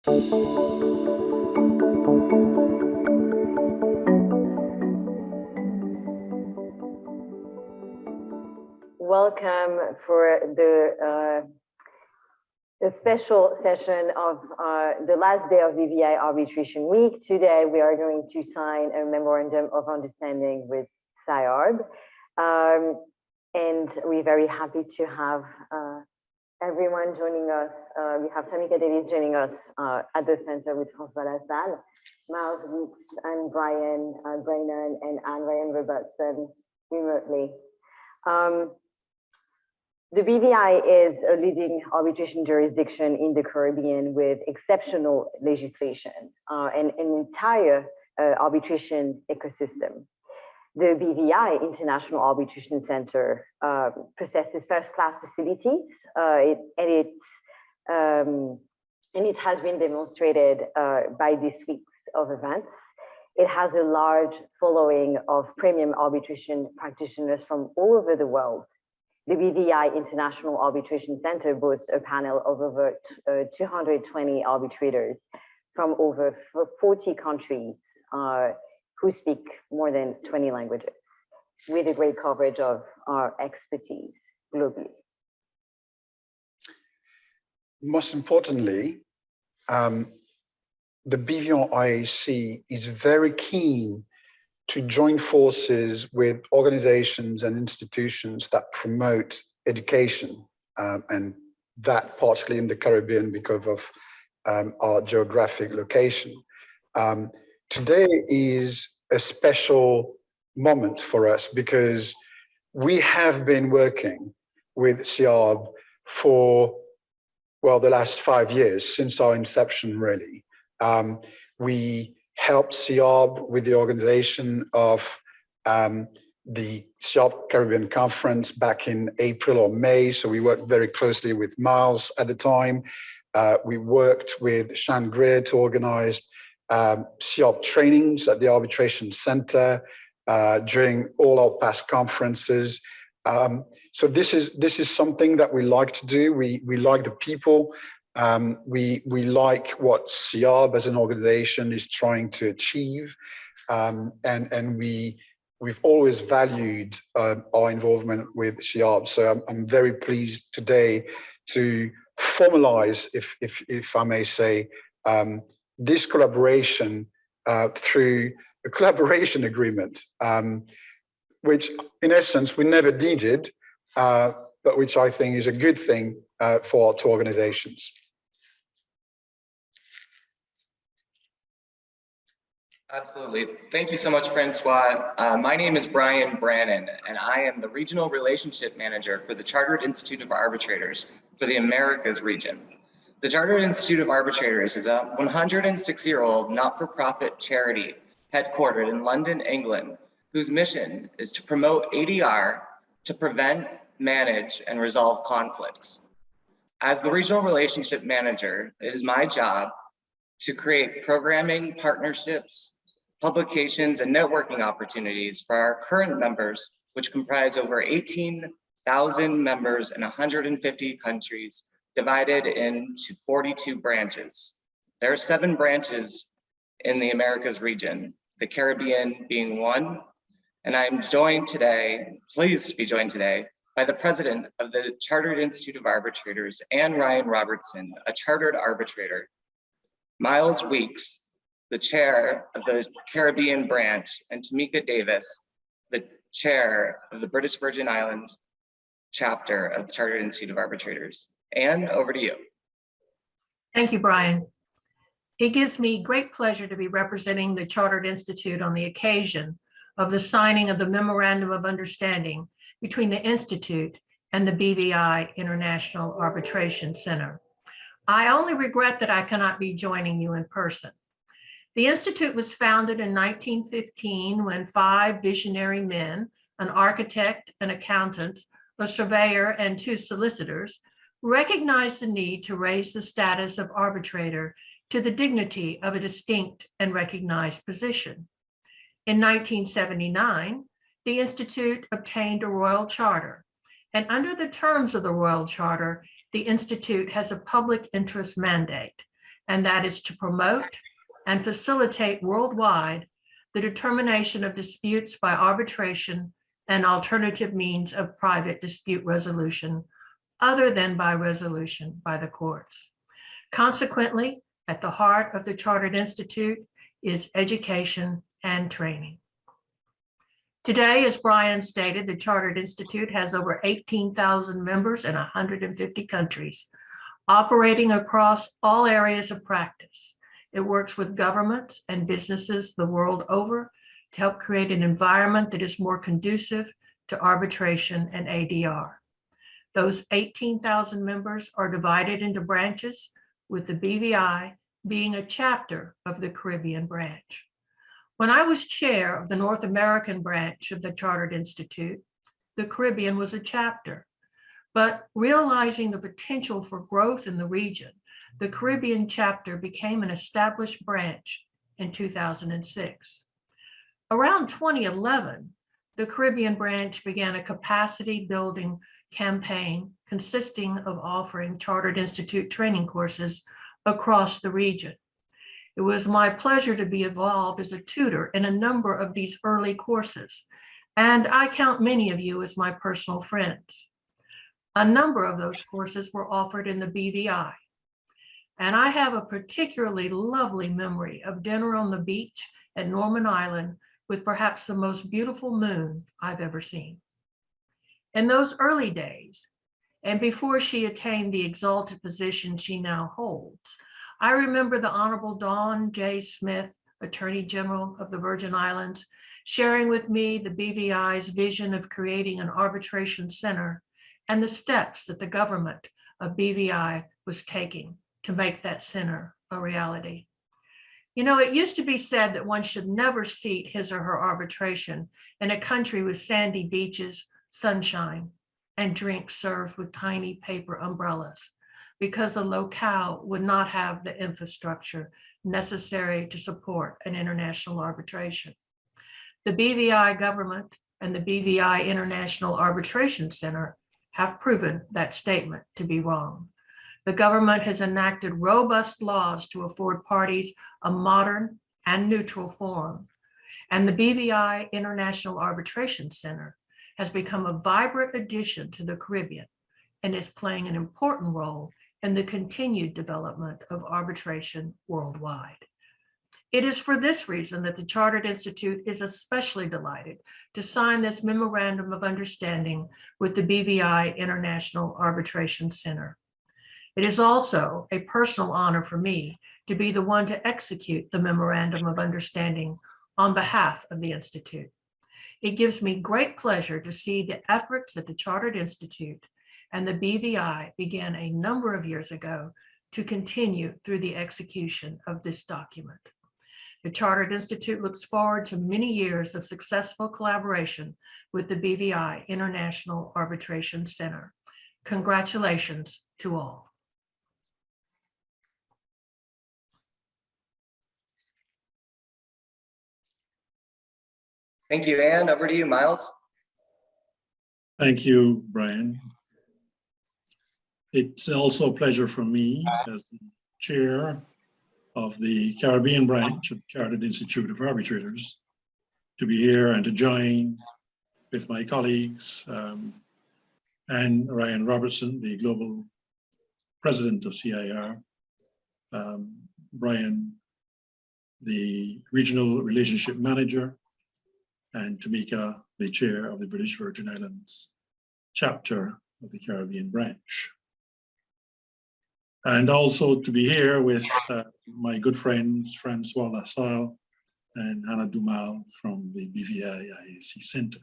Welcome for the special session of the last day of BVI Arbitration Week. Today, we are going to sign a memorandum of understanding with CIArb. And we're very happy to have everyone joining us. We have Tameka joining us at the center with Francois Lassalle, Miles Weeks and Bryan, Branon, and Ryan Robertson remotely. The BVI is a leading arbitration jurisdiction in the Caribbean with exceptional legislation and an entire arbitration ecosystem. The BVI International Arbitration Center possesses first-class facilities, and it has been demonstrated by this week's of events. It has a large following of premium arbitration practitioners from all over the world. The BVI International Arbitration Center boasts a panel of over 220 arbitrators from over 40 countries who speak more than 20 languages, with a great coverage of our expertise globally. Most importantly, the BVI IAC is very keen to join forces with organizations and institutions that promote education, and that particularly in the Caribbean because of our geographic location. Today is a special moment for us because we have been working with CIArb for, well, the last 5 years, since our inception, really. We helped CIArb with the organization of the CIArb Caribbean Conference back in April or May. So we worked very closely with Miles at the time. We worked with Shan Greer to organize CIArb trainings at the Arbitration Center during all our past conferences. So this is something that we like to do. We like the people. We like what CIArb as an organization is trying to achieve, and we've always valued our involvement with CIArb. So I'm very pleased today to formalize, if I may say, this collaboration through a collaboration agreement, which in essence we never needed, but which I think is a good thing for our two organizations. Absolutely. Thank you so much, Francois. My name is Bryan Branon, and I am the Regional Relationship Manager for the Chartered Institute of Arbitrators for the Americas region. The Chartered Institute of Arbitrators is a 106-year-old not-for-profit charity headquartered in London, England, whose mission is to promote ADR to prevent, manage, and resolve conflicts. As the Regional Relationship Manager, it is my job to create programming, partnerships, publications, and networking opportunities for our current members, which comprise over 18,000 members in 150 countries, divided into 42 branches. There are 7 branches in the Americas region, the Caribbean being one, and I'm joined today, pleased to be joined today, by the president of the Chartered Institute of Arbitrators, Ryan Robertson, a chartered arbitrator, Miles Weeks, the chair of the Caribbean branch, and Tameka Davis, the chair of the British Virgin Islands chapter of the Chartered Institute of Arbitrators. Anne, over to you. Thank you, Bryan. It gives me great pleasure to be representing the Chartered Institute on the occasion of the signing of the Memorandum of Understanding between the Institute and the BVI International Arbitration Center. I only regret that I cannot be joining you in person. The Institute was founded in 1915 when 5 visionary men, an architect, an accountant, a surveyor, and 2 solicitors, recognized the need to raise the status of arbitrator to the dignity of a distinct and recognized position. In 1979, the Institute obtained a royal charter, and under the terms of the royal charter, the Institute has a public interest mandate, and that is to promote and facilitate worldwide the determination of disputes by arbitration and alternative means of private dispute resolution other than by resolution by the courts. Consequently, at the heart of the Chartered Institute is education and training. Today, as Bryan stated, the Chartered Institute has over 18,000 members in 150 countries, operating across all areas of practice. It works with governments and businesses the world over to help create an environment that is more conducive to arbitration and ADR. Those 18,000 members are divided into branches, with the BVI being a chapter of the Caribbean branch. When I was chair of the North American branch of the Chartered Institute, the Caribbean was a chapter. But realizing the potential for growth in the region, the Caribbean chapter became an established branch in 2006. Around 2011, the Caribbean branch began a capacity building campaign consisting of offering Chartered Institute training courses across the region. It was my pleasure to be involved as a tutor in a number of these early courses, and I count many of you as my personal friends. A number of those courses were offered in the BVI, and I have a particularly lovely memory of dinner on the beach at Norman Island with perhaps the most beautiful moon I've ever seen. In those early days, and before she attained the exalted position she now holds, I remember the Honorable Dawn J. Smith, Attorney General of the Virgin Islands, sharing with me the BVI's vision of creating an arbitration center and the steps that the government of BVI was taking to make that center a reality. You know, it used to be said that one should never seat his or her arbitration in a country with sandy beaches, sunshine, and drinks served with tiny paper umbrellas, because the locale would not have the infrastructure necessary to support an international arbitration. The BVI government and the BVI International Arbitration Center have proven that statement to be wrong. The government has enacted robust laws to afford parties a modern and neutral forum, and the BVI International Arbitration Center has become a vibrant addition to the Caribbean and is playing an important role in the continued development of arbitration worldwide. It is for this reason that the Chartered Institute is especially delighted to sign this memorandum of understanding with the BVI International Arbitration Center. It is also a personal honor for me to be the one to execute the memorandum of understanding on behalf of the Institute. It gives me great pleasure to see the efforts that the Chartered Institute and the BVI began a number of years ago to continue through the execution of this document. The Chartered Institute looks forward to many years of successful collaboration with the BVI International Arbitration Center. Congratulations to all. Thank you, Anne. Over to you, Miles. Thank you, Bryan. It's also a pleasure for me as the chair of the Caribbean branch of Chartered Institute of Arbitrators to be here and to join with my colleagues and Ryan Robertson, the global president of CIArb, Bryan, the regional relationship manager, and Tameka, the chair of the British Virgin Islands chapter of the Caribbean branch. And also to be here with my good friends, Francois Lassalle and Hana Doumal from the BVI IAC Center.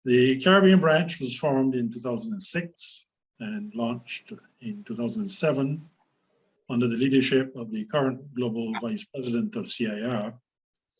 The Caribbean branch was formed in 2006 and launched in 2007 under the leadership of the current global vice president of CIArb,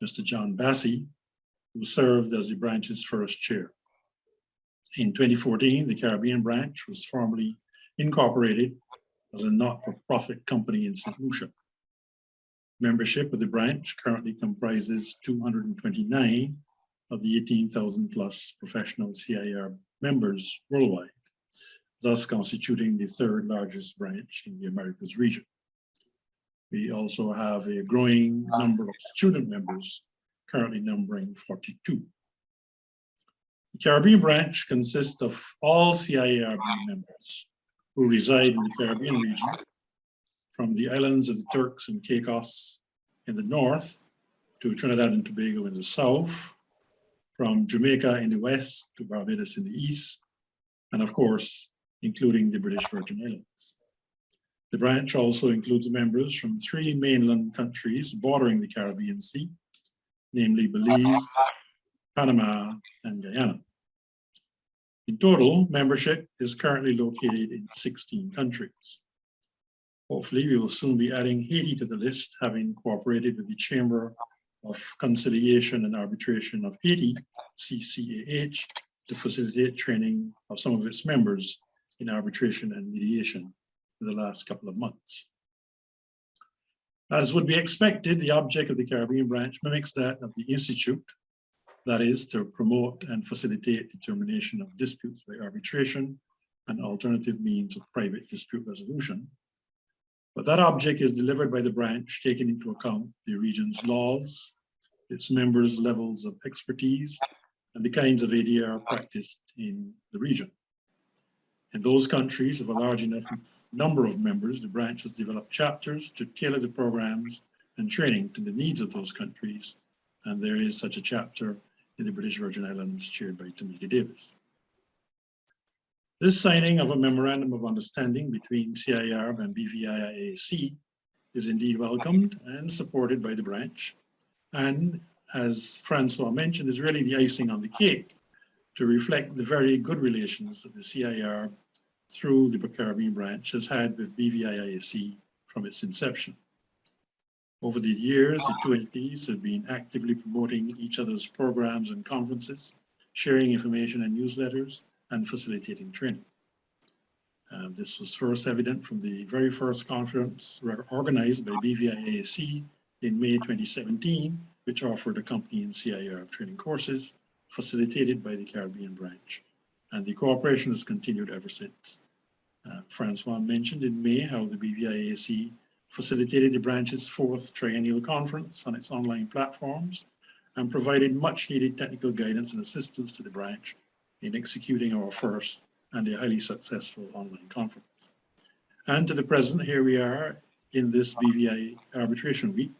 Mr. John Bassey, who served as the branch's first chair. In 2014, the Caribbean branch was formally incorporated as a not-for-profit company in St. Lucia. Membership of the branch currently comprises 229 of the 18,000 plus professional CIArb members worldwide, thus constituting the third largest branch in the Americas region. We also have a growing number of student members, currently numbering 42. The Caribbean branch consists of all CIArb members who reside in the Caribbean region, from the islands of the Turks and Caicos in the north to Trinidad and Tobago in the south, from Jamaica in the west to Barbados in the east, and of course, including the British Virgin Islands. The branch also includes members from 3 mainland countries bordering the Caribbean Sea, namely Belize, Panama, and Guyana. In total, membership is currently located in 16 countries. Hopefully, we will soon be adding Haiti to the list, having cooperated with the Chamber of Conciliation and Arbitration of Haiti, CCAH, to facilitate training of some of its members in arbitration and mediation in the last couple of months. As would be expected, the object of the Caribbean branch mimics that of the Institute, that is, to promote and facilitate determination of disputes by arbitration and alternative means of private dispute resolution. But that object is delivered by the branch, taking into account the region's laws, its members' levels of expertise, and the kinds of ADR practiced in the region. In those countries of a large enough number of members, the branch has developed chapters to tailor the programs and training to the needs of those countries, and there is such a chapter in the British Virgin Islands chaired by Tameka Davis. This signing of a memorandum of understanding between CIArb and BVI IAC is indeed welcomed and supported by the branch, and as Francois mentioned, is really the icing on the cake to reflect the very good relations that the CIArb through the Caribbean branch has had with BVI IAC from its inception. Over the years, the two entities have been actively promoting each other's programs and conferences, sharing information and newsletters, and facilitating training. This was first evident from the very first conference organized by BVI IAC in May 2017, which offered accompanying CIArb training courses facilitated by the Caribbean branch. And the cooperation has continued ever since. Francois mentioned in May how the BVI IAC facilitated the branch's 4th triennial conference on its online platforms and provided much needed technical guidance and assistance to the branch in executing our first and a highly successful online conference. And to the present, here we are in this BVI Arbitration Week,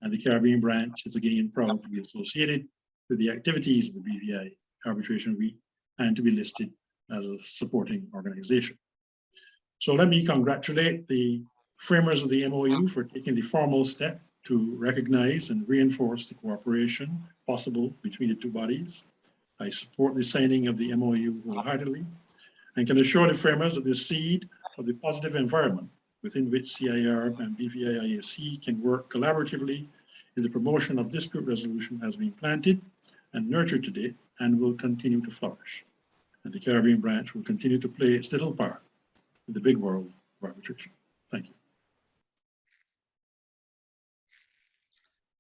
and the Caribbean branch is again proud to be associated with the activities of the BVI Arbitration Week and to be listed as a supporting organization. So let me congratulate the framers of the MoU for taking the formal step to recognize and reinforce the cooperation possible between the two bodies. I support the signing of the MoU wholeheartedly and can assure the framers that the seed of the positive environment within which CIArb and BVI IAC can work collaboratively in the promotion of dispute resolution has been planted and nurtured to date and will continue to flourish. And the Caribbean branch will continue to play its little part in the big world of arbitration. Thank you.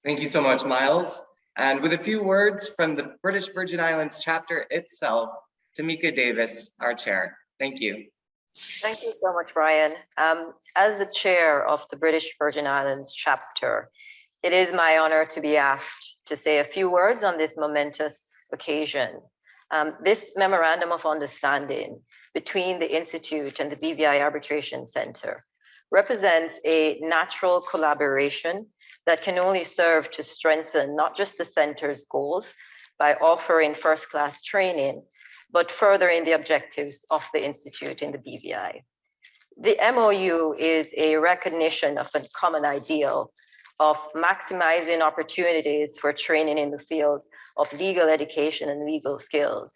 Thank you so much, Miles. And with a few words from the British Virgin Islands chapter itself, Tameka Davis, our chair. Thank you. Thank you so much, Bryan. As the chair of the British Virgin Islands chapter, it is my honor to be asked to say a few words on this momentous occasion. This memorandum of understanding between the Institute and the BVI Arbitration Center represents a natural collaboration that can only serve to strengthen not just the center's goals by offering first-class training, but furthering the objectives of the Institute in the BVI. The MoU is a recognition of a common ideal of maximizing opportunities for training in the fields of legal education and legal skills,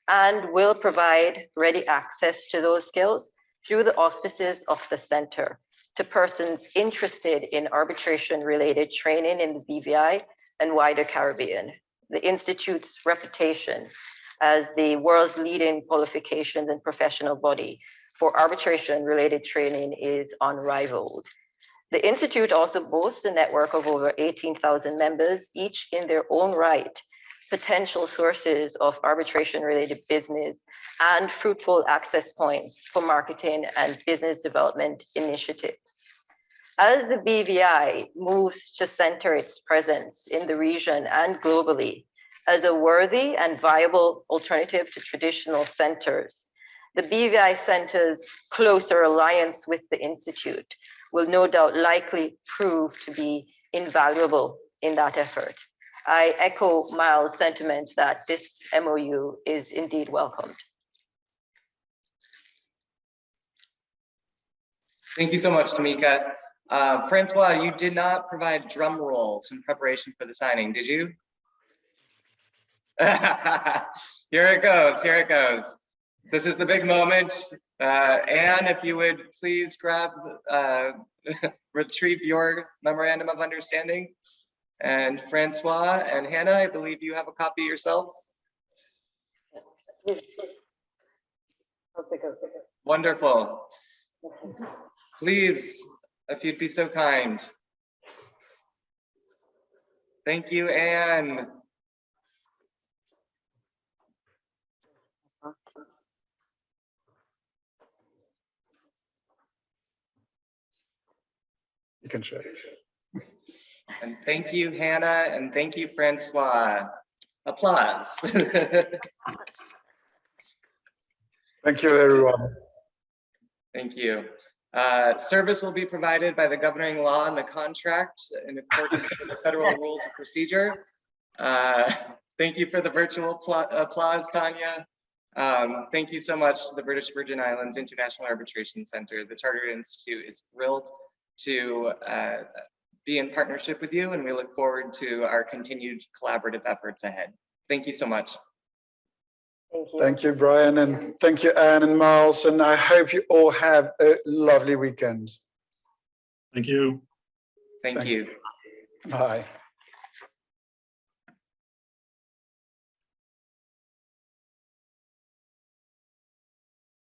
and will provide ready access to those skills through the auspices of the center to persons interested in arbitration-related training in the BVI and wider Caribbean. The Institute's reputation as the world's leading qualifications and professional body for arbitration-related training is unrivaled. The Institute also boasts a network of over 18,000 members, each in their own right, potential sources of arbitration-related business and fruitful access points for marketing and business development initiatives. As the BVI moves to center its presence in the region and globally as a worthy and viable alternative to traditional centers, the BVI Center's closer alliance with the Institute will no doubt likely prove to be invaluable in that effort. I echo Miles' sentiment that this MoU is indeed welcomed. Thank you so much, Tameka. Francois, you did not provide drum rolls in preparation for the signing, did you? Here it goes, here it goes. This is the big moment. Anne, if you would please retrieve your memorandum of understanding. And Francois and Hana, I believe you have a copy yourselves. Wonderful. Please, if you'd be so kind. Thank you, Anne. You can share. And thank you, Hana, and thank you, Francois. Applause. Thank you, everyone. Thank you. Service will be provided by the governing law and the contract in accordance with the federal rules of procedure. Thank you for the virtual applause, Tanya. Thank you so much to the British Virgin Islands International Arbitration Center. The Chartered Institute is thrilled to be in partnership with you, and we look forward to our continued collaborative efforts ahead. Thank you so much. Thank you. Thank you, Bryan, and thank you, Anne and Miles, and I hope you all have a lovely weekend. Thank you. Thank you. Bye.